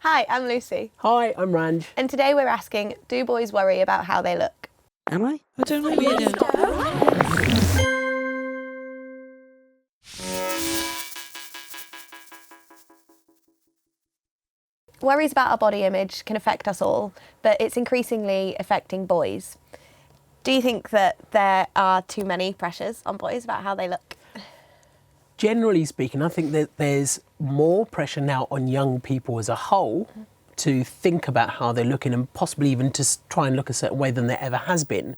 Hi, I'm Lucy. Hi, I'm Ranj. And today we're asking, do boys worry about how they look? Am I? I don't know yet. Worries about our body image can affect us all, but it's increasingly affecting boys. Do you think that there are too many pressures on boys about how they look? Generally speaking, I think that there's more pressure now on young people as a whole to think about how they're looking and possibly even to try and look a certain way than there ever has been.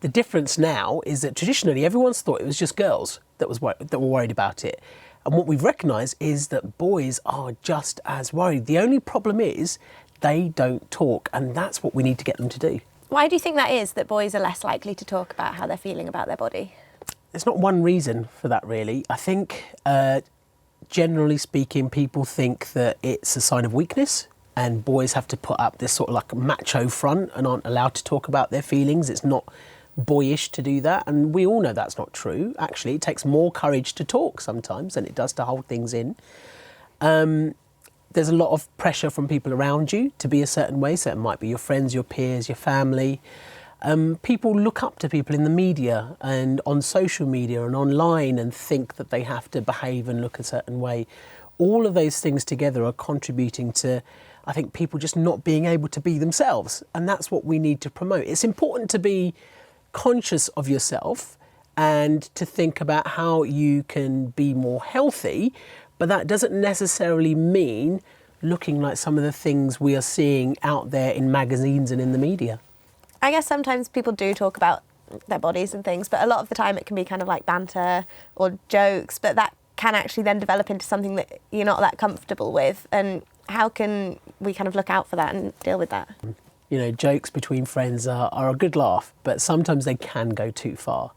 The difference now is that traditionally everyone's thought it was just girls that were worried about it. And what we've recognised is that boys are just as worried. The only problem is they don't talk, and that's what we need to get them to do. Why do you think that is, that boys are less likely to talk about how they're feeling about their body? There's not one reason for that, really. I think, generally speaking, people think that it's a sign of weakness and boys have to put up this sort of like macho front and aren't allowed to talk about their feelings. It's not boyish to do that, and we all know that's not true. Actually, it takes more courage to talk sometimes than it does to hold things in. There's a lot of pressure from people around you to be a certain way, so it might be your friends, your peers, your family. People look up to people in the media and on social media and online and think that they have to behave and look a certain way. All of those things together are contributing to, I think, people just not being able to be themselves, and that's what we need to promote. It's important to be conscious of yourself and to think about how you can be more healthy, but that doesn't necessarily mean looking like some of the things we are seeing out there in magazines and in the media. I guess sometimes people do talk about their bodies and things, but a lot of the time it can be kind of like banter or jokes, but that can actually then develop into something that you're not that comfortable with. And how can we kind of look out for that and deal with that? You know, jokes between friends are a good laugh, but sometimes they can go too far.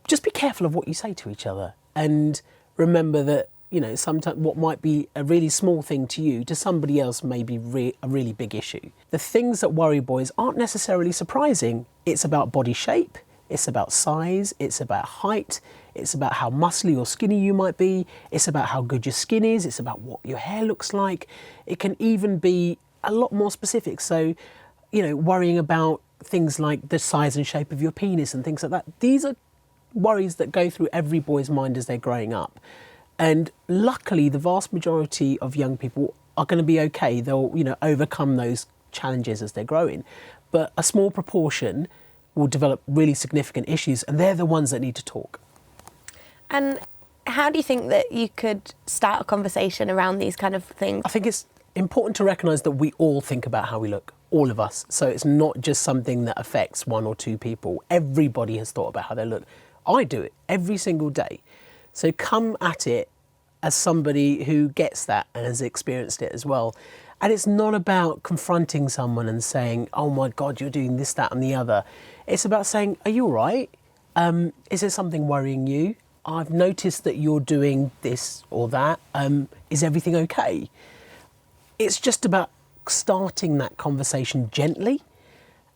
Just be careful of what you say to each other, and remember that, you know, sometimes what might be a really small thing to you, to somebody else may be a really big issue. The things that worry boys aren't necessarily surprising. It's about body shape, it's about size, it's about height, it's about how muscly or skinny you might be, it's about how good your skin is, it's about what your hair looks like. It can even be a lot more specific. So, you know, worrying about things like the size and shape of your penis and things like that. These are worries that go through every boy's mind as they're growing up. And luckily, the vast majority of young people are going to be okay. They'll, you know, overcome those challenges as they're growing. But a small proportion will develop really significant issues, and they're the ones that need to talk. And how do you think that you could start a conversation around these kind of things? I think it's important to recognise that we all think about how we look, all of us. So it's not just something that affects one or two people. Everybody has thought about how they look. I do it every single day. So come at it as somebody who gets that and has experienced it as well. And it's not about confronting someone and saying, oh my God, you're doing this, that and the other. It's about saying, are you all right? Is there something worrying you? I've noticed that you're doing this or that. Is everything okay? It's just about starting that conversation gently,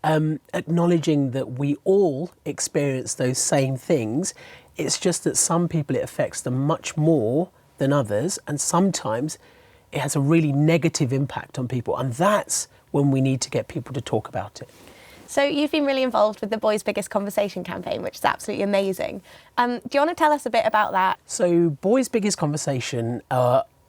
acknowledging that we all experience those same things. It's just that some people it affects them much more than others, and sometimes it has a really negative impact on people, and that's when we need to get people to talk about it. So you've been really involved with the Boys' Biggest Conversation campaign, which is absolutely amazing. Do you want to tell us a bit about that? So Boys' Biggest Conversation,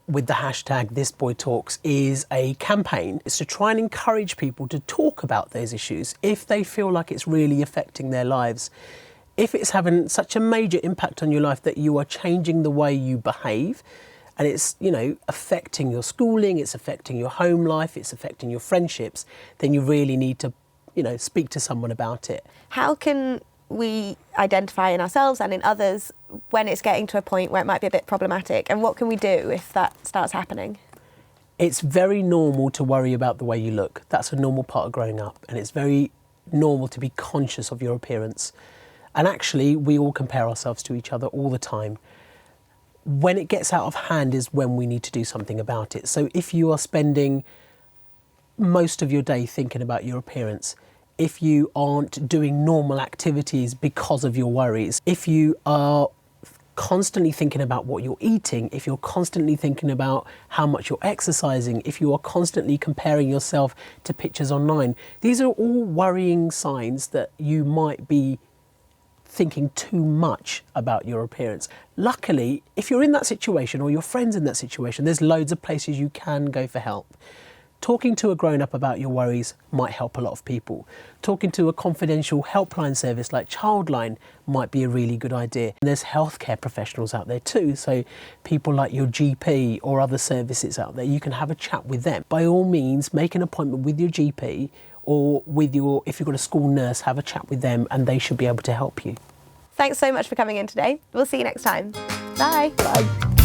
with the hashtag ThisBoyTalks, is a campaign. It's to try and encourage people to talk about those issues if they feel like it's really affecting their lives. If it's having such a major impact on your life that you are changing the way you behave, and it's, you know, affecting your schooling, it's affecting your home life, it's affecting your friendships, then you really need to, you know, speak to someone about it. How can we identify in ourselves and in others when it's getting to a point where it might be a bit problematic, and what can we do if that starts happening? It's very normal to worry about the way you look. That's a normal part of growing up, and it's very normal to be conscious of your appearance. And actually, we all compare ourselves to each other all the time. When it gets out of hand is when we need to do something about it. So if you are spending most of your day thinking about your appearance, if you aren't doing normal activities because of your worries, if you are constantly thinking about what you're eating, if you're constantly thinking about how much you're exercising, if you are constantly comparing yourself to pictures online, these are all worrying signs that you might be thinking too much about your appearance. Luckily, if you're in that situation or your friend's in that situation, there's loads of places you can go for help. Talking to a grown-up about your worries might help a lot of people. Talking to a confidential helpline service like Childline might be a really good idea. There's healthcare professionals out there too, so people like your GP or other services out there, you can have a chat with them. By all means, make an appointment with your GP or with your, if you've got a school nurse, have a chat with them and they should be able to help you. Thanks so much for coming in today. We'll see you next time. Bye. Bye.